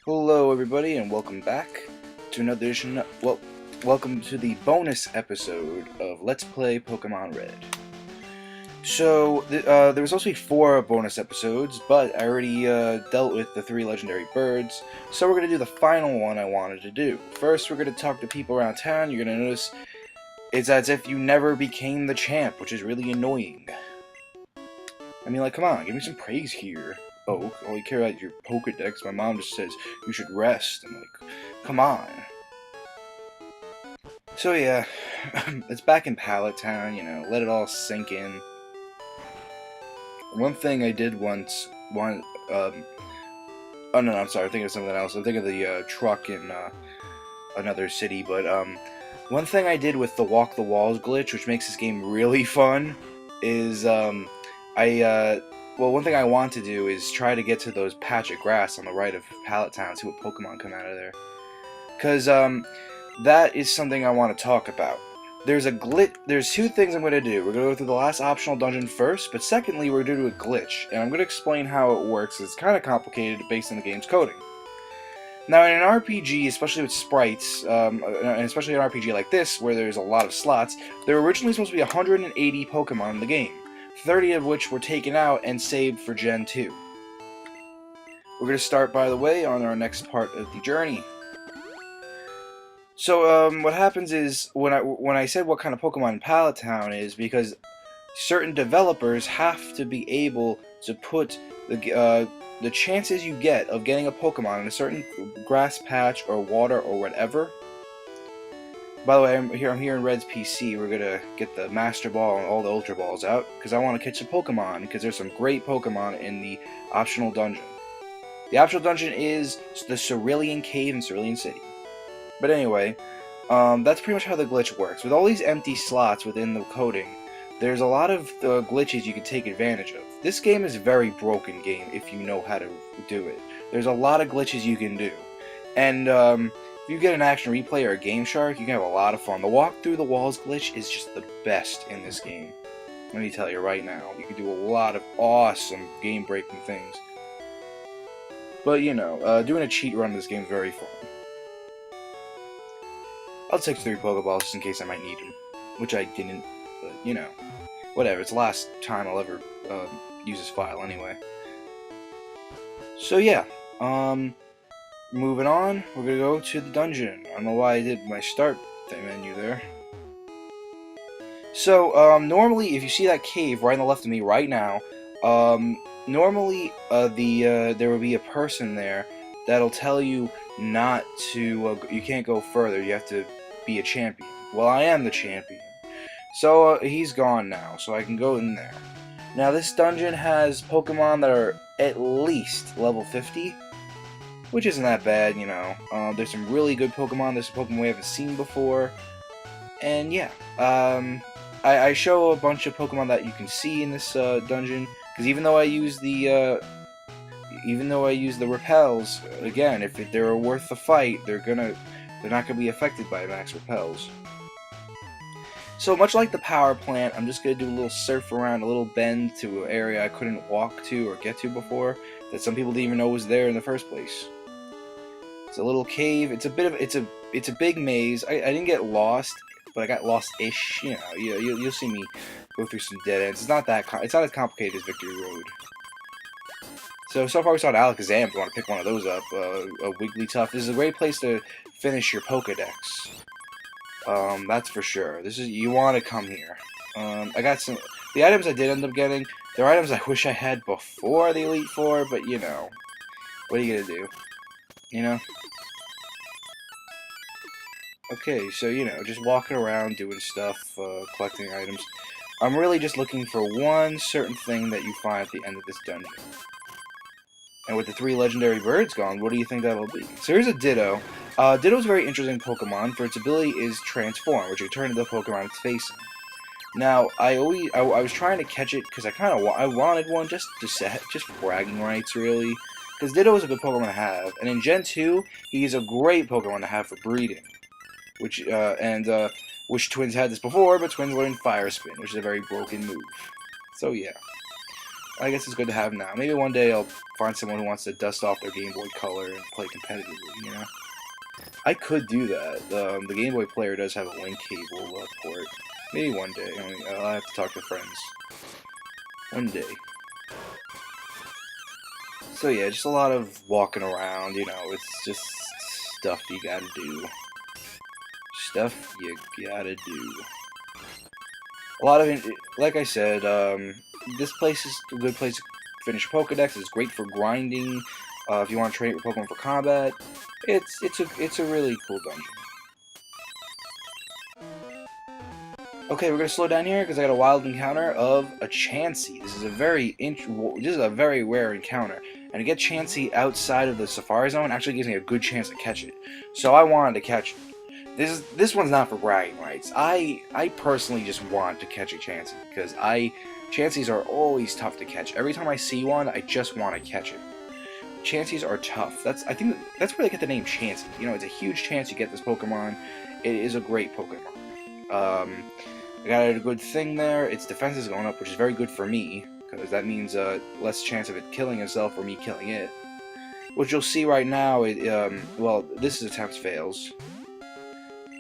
Hello everybody and welcome back to another edition, welcome to the bonus episode of Let's Play Pokemon Red. So, there was supposed to be 4 bonus episodes, but I already dealt with the 3 legendary birds, so we're going to do the final one I wanted to do. First, we're going to talk to people around town. You're going to notice it's as if you never became the champ, which is really annoying. I mean, like, come on, give me some praise here. Oh, all you care about your Pokedex. My mom just says you should rest. I'm like, come on. So yeah, it's back in Pallet Town, you know, let it all sink in. One thing I did once, oh no, I'm sorry, I'm thinking of something else. I'm thinking of the truck in another city, but one thing I did with the Walk the Walls glitch, which makes this game really fun, is well, one thing I want to do is try to get to those patch of grass on the right of Pallet Town, see what Pokemon come out of there. Because, that is something I want to talk about. There's 2 things I'm going to do. We're going to go through the last optional dungeon first, but secondly, we're going to do a glitch, and I'm going to explain how it works. It's kind of complicated based on the game's coding. Now, in an RPG, especially with sprites, and especially an RPG like this, where there's a lot of slots, there were originally supposed to be 180 Pokemon in the game. 30 of which were taken out and saved for Gen 2. We're going to start, by the way, on our next part of the journey. So, what happens is, when I said what kind of Pokemon Pallet Town is, because certain developers have to be able to put the chances you get of getting a Pokemon in a certain grass patch or water or whatever. By the way, I'm here in Red's PC. We're gonna get the Master Ball and all the Ultra Balls out, because I want to catch a Pokemon, because there's some great Pokemon in the optional dungeon. The optional dungeon is the Cerulean Cave in Cerulean City. But anyway, that's pretty much how the glitch works. With all these empty slots within the coding, there's a lot of glitches you can take advantage of. This game is a very broken game if you know how to do it. There's a lot of glitches you can do. And, if you get an action replay or a Game Shark, you can have a lot of fun. The walk through the walls glitch is just the best in this game. Let me tell you right now, you can do a lot of awesome game-breaking things. But, you know, doing a cheat run in this game is very fun. I'll take 3 Pokeballs just in case I might need them. Which I didn't, but, you know. Whatever, it's the last time I'll ever use this file anyway. So, yeah. Moving on, we're gonna go to the dungeon. I don't know why I did my start menu there. So, normally, if you see that cave right on the left of me right now, normally, there will be a person there that'll tell you not to, you can't go further, you have to be a champion. Well, I am the champion. So, he's gone now, so I can go in there. Now, this dungeon has Pokemon that are at least level 50. Which isn't that bad, you know. There's some really good Pokemon. There's some Pokemon we haven't seen before. And yeah, I show a bunch of Pokemon that you can see in this dungeon. Because even though I use the repels, again, if they're worth the fight, they're not gonna be affected by max repels. So much like the power plant, I'm just gonna do a little surf around, a little bend to an area I couldn't walk to or get to before, that some people didn't even know was there in the first place. It's a little cave. It's a big maze. I didn't get lost, but I got lost-ish. You know, you'll see me go through some dead ends. It's not as complicated as Victory Road. So far we saw an Alakazam. If you want to pick one of those up, a Wigglytuff. This is a great place to finish your Pokedex. That's for sure. You want to come here. I got the items I did end up getting. They're items I wish I had before the Elite Four, but you know, what are you gonna do? You know? Okay, so, you know, just walking around, doing stuff, collecting items. I'm really just looking for one certain thing that you find at the end of this dungeon. And with the 3 legendary birds gone, what do you think that'll be? So here's a Ditto. Ditto's a very interesting Pokemon, for its ability is Transform, which will turn into the Pokemon it's facing. Now, I was trying to catch it, because I wanted one just for bragging rights, really. Because Ditto is a good Pokemon to have, and in Gen 2, he's a great Pokemon to have for breeding. Which Twins had this before, but Twins learned Fire Spin, which is a very broken move. So yeah. I guess it's good to have now. Maybe one day I'll find someone who wants to dust off their Game Boy Color and play competitively, you know? I could do that. The Game Boy player does have a link cable port. Maybe one day. I mean, I'll have to talk to friends. One day. So yeah, just a lot of walking around, you know, it's just stuff you gotta do. Stuff you gotta do. A lot of it, like I said, this place is a good place to finish Pokedex. It's great for grinding. If you want to train with Pokemon for combat, it's a really cool dungeon. Okay, we're gonna slow down here because I got a wild encounter of a Chansey. This is a very rare encounter, and to get Chansey outside of the Safari Zone actually gives me a good chance to catch it. So I wanted to catch it. This one's not for bragging rights. I personally just want to catch a Chansey because Chanseys are always tough to catch. Every time I see one, I just want to catch it. Chanseys are tough. I think that's where they get the name Chansey. You know, it's a huge chance you get this Pokemon. It is a great Pokemon. I got a good thing there. Its defense is going up, which is very good for me because that means less chance of it killing itself or me killing it. Which you'll see right now. Well, this attempt fails.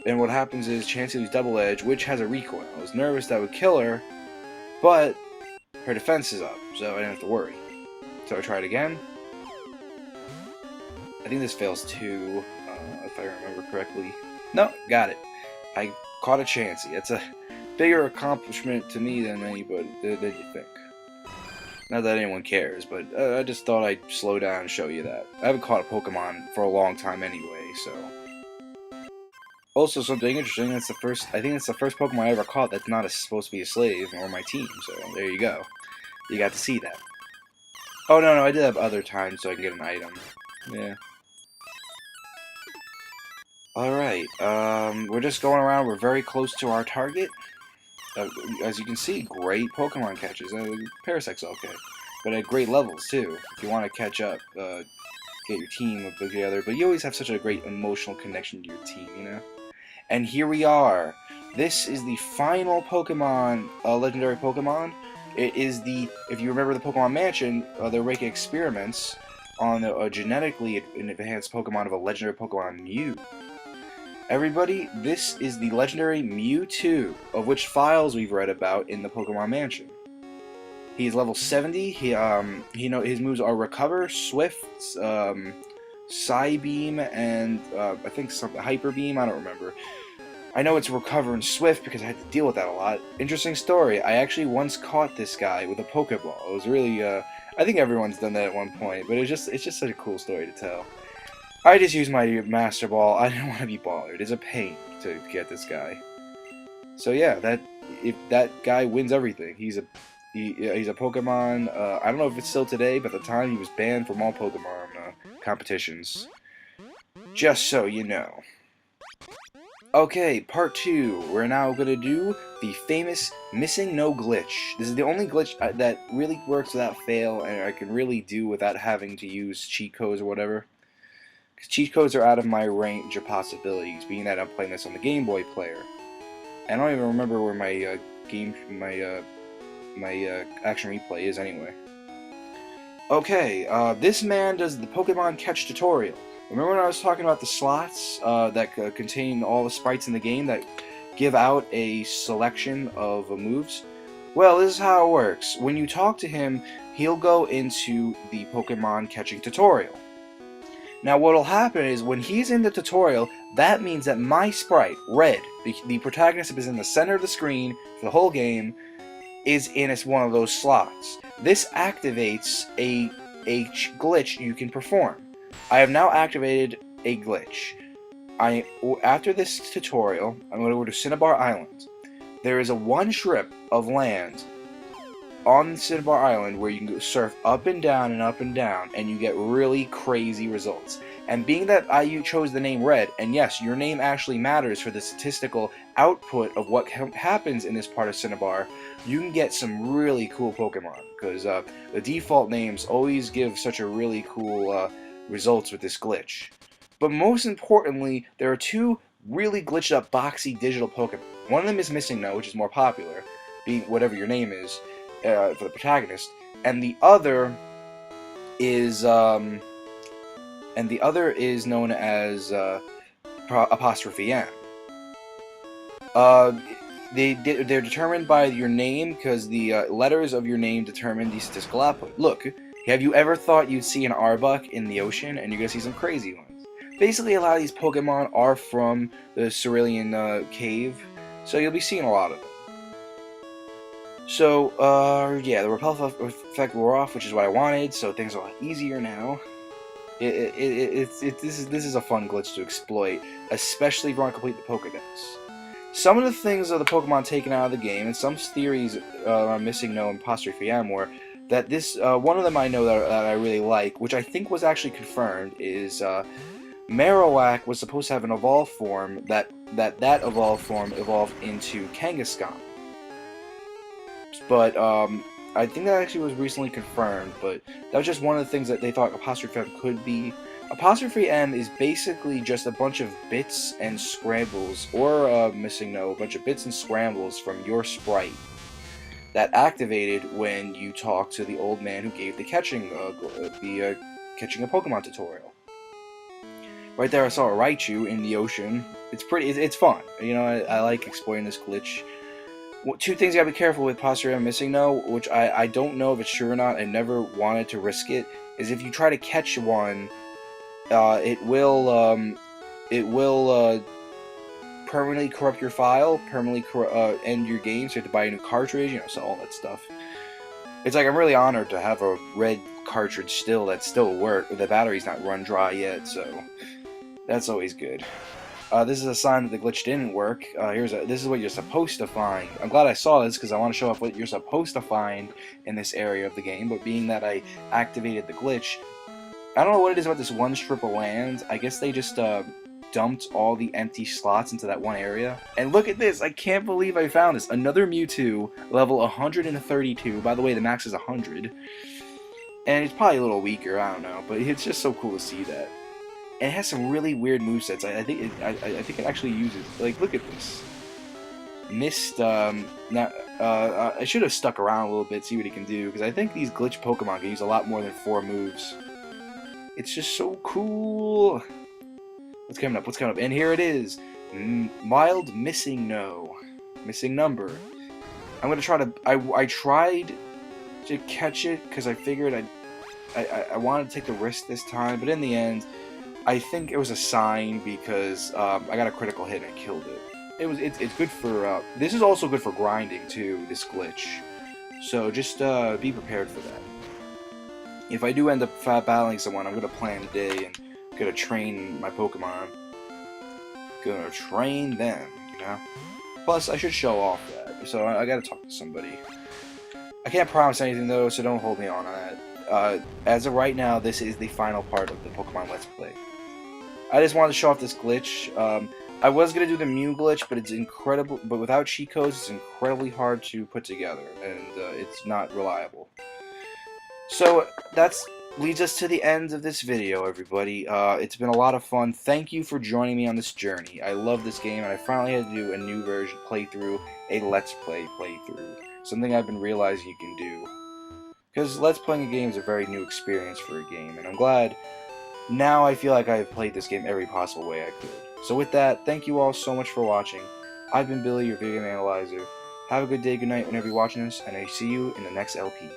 And what happens is Chansey's Double Edge, which has a recoil. I was nervous that would kill her, but her defense is up, so I didn't have to worry. So I tried again. I think this fails too, if I remember correctly. No, got it. I caught a Chansey. It's a bigger accomplishment to me than anybody than you think. Not that anyone cares, but I just thought I'd slow down and show you that. I haven't caught a Pokemon for a long time anyway, so. Also, something interesting, I think it's the first Pokemon I ever caught that's not supposed to be a slave or my team, so there you go. You got to see that. Oh, no, I did have other times so I can get an item. Yeah. Alright, we're just going around, we're very close to our target. As you can see, great Pokemon catches. Parasect's okay. But at great levels, too. If you want to catch up, get your team together. But you always have such a great emotional connection to your team, you know? And here we are. This is the final Pokemon, legendary Pokemon. It is if you remember the Pokemon Mansion, they're making experiments on a genetically enhanced Pokemon of a legendary Pokemon Mew. Everybody, this is the legendary Mewtwo, of which files we've read about in the Pokemon Mansion. He's level 70. His moves are Recover, Swift, Psybeam, and I think something Hyper Beam. I don't remember. I know it's Recover and Swift because I had to deal with that a lot. Interesting story. I actually once caught this guy with a Pokeball. It was really. I think everyone's done that at one point, but it's just such a cool story to tell. I just used my Master Ball. I didn't want to be bothered. It's a pain to get this guy. So yeah, if that guy wins everything, he's a Pokemon. I don't know if it's still today, but at the time he was banned from all Pokemon competitions. Just so you know. Okay, part 2. We're now gonna do the famous Missing No Glitch. This is the only glitch that really works without fail, and I can really do without having to use cheat codes or whatever. Because cheat codes are out of my range of possibilities, being that I'm playing this on the Game Boy player. I don't even remember where my action replay is anyway. Okay, this man does the Pokemon Catch tutorial. Remember when I was talking about the slots that contain all the sprites in the game that give out a selection of moves? Well, this is how it works. When you talk to him, he'll go into the Pokemon Catching tutorial. Now what'll happen is when he's in the tutorial, that means that my sprite, Red, the protagonist is in the center of the screen for the whole game, is in one of those slots. This activates a glitch you can perform. I have now activated a glitch. After this tutorial, I'm going to go to Cinnabar Island. There is a one strip of land on Cinnabar Island where you can go surf up and down and you get really crazy results. And being that I chose the name Red, and yes, your name actually matters for the statistical output of what happens in this part of Cinnabar, you can get some really cool Pokemon, because the default names always give such a really cool results with this glitch. But most importantly, there are two really glitched up boxy digital Pokemon. One of them is Missing No, which is more popular, being whatever your name is, for the protagonist. and the other is known as apostrophe M. Uh, they're determined by your name because the letters of your name determine the statistical output. Look, have you ever thought you'd see an Arbok in the ocean, and you're gonna see some crazy ones? Basically, a lot of these Pokemon are from the Cerulean cave, so you'll be seeing a lot of them. So, yeah, the repel effect wore off, which is what I wanted, so things are a lot easier now. This is a fun glitch to exploit, especially if you want to complete the Pokedex. Some of the things of the Pokemon taken out of the game, and some theories on Missing No and Apostrophe M were that this, one of them I know that I really like, which I think was actually confirmed, is Marowak was supposed to have an evolved form that evolved form evolved into Kangaskhan. But I think that actually was recently confirmed, but that was just one of the things that they thought Apostrophe M could be. Apostrophe M is basically just a bunch of bits and scrambles, or Missing No, a bunch of bits and scrambles from your sprite that activated when you talked to the old man who gave the catching a Pokemon tutorial. Right there, I saw a Raichu in the ocean. It's fun. You know, I like exploring this glitch. Two things you gotta be careful with Apostrophe M Missing No, which I don't know if it's true or not. I never wanted to risk it. Is if you try to catch one, it will permanently corrupt your file, permanently end your game. So you have to buy a new cartridge, you know, so all that stuff. It's like I'm really honored to have a red cartridge still that still works. The battery's not run dry yet, so that's always good. This is a sign that the glitch didn't work. This is what you're supposed to find. I'm glad I saw this because I want to show off what you're supposed to find in this area of the game, but being that I activated the glitch, I don't know what it is about this one strip of land. I guess they just dumped all the empty slots into that one area. And look at this! I can't believe I found this! Another Mewtwo, level 132. By the way, the max is 100. And it's probably a little weaker, I don't know, but it's just so cool to see that. And it has some really weird movesets. I think it actually uses, like, look at this. Mist, I should have stuck around a little bit, see what he can do, because I think these glitch Pokemon can use a lot more than 4 moves. It's just so cool. What's coming up? What's coming up? And here it is. Mild Missing No. Missing number. I'm gonna try to, I tried to catch it, because I figured I wanted to take the risk this time, but in the end, I think it was a sign because I got a critical hit and I killed it. It's good for this is also good for grinding too, this glitch. So just be prepared for that. If I do end up battling someone, I'm gonna plan a day and gonna train my Pokemon. Gonna train them, you know. Plus, I should show off that. So I gotta talk to somebody. I can't promise anything though, so don't hold me on that. As of right now, this is the final part of the Pokemon Let's Play. I just wanted to show off this glitch. I was going to do the Mew glitch, but it's incredible. But without cheat codes, it's incredibly hard to put together, and it's not reliable. So that leads us to the end of this video, everybody. It's been a lot of fun. Thank you for joining me on this journey. I love this game, and I finally had to do a new version playthrough, a Let's Play playthrough. Something I've been realizing you can do. Because Let's Playing a game is a very new experience for a game, and I'm glad now I feel like I've played this game every possible way I could. So with that, thank you all so much for watching. I've been Billy, your video game analyzer. Have a good day, good night whenever you're watching this, and I see you in the next LP.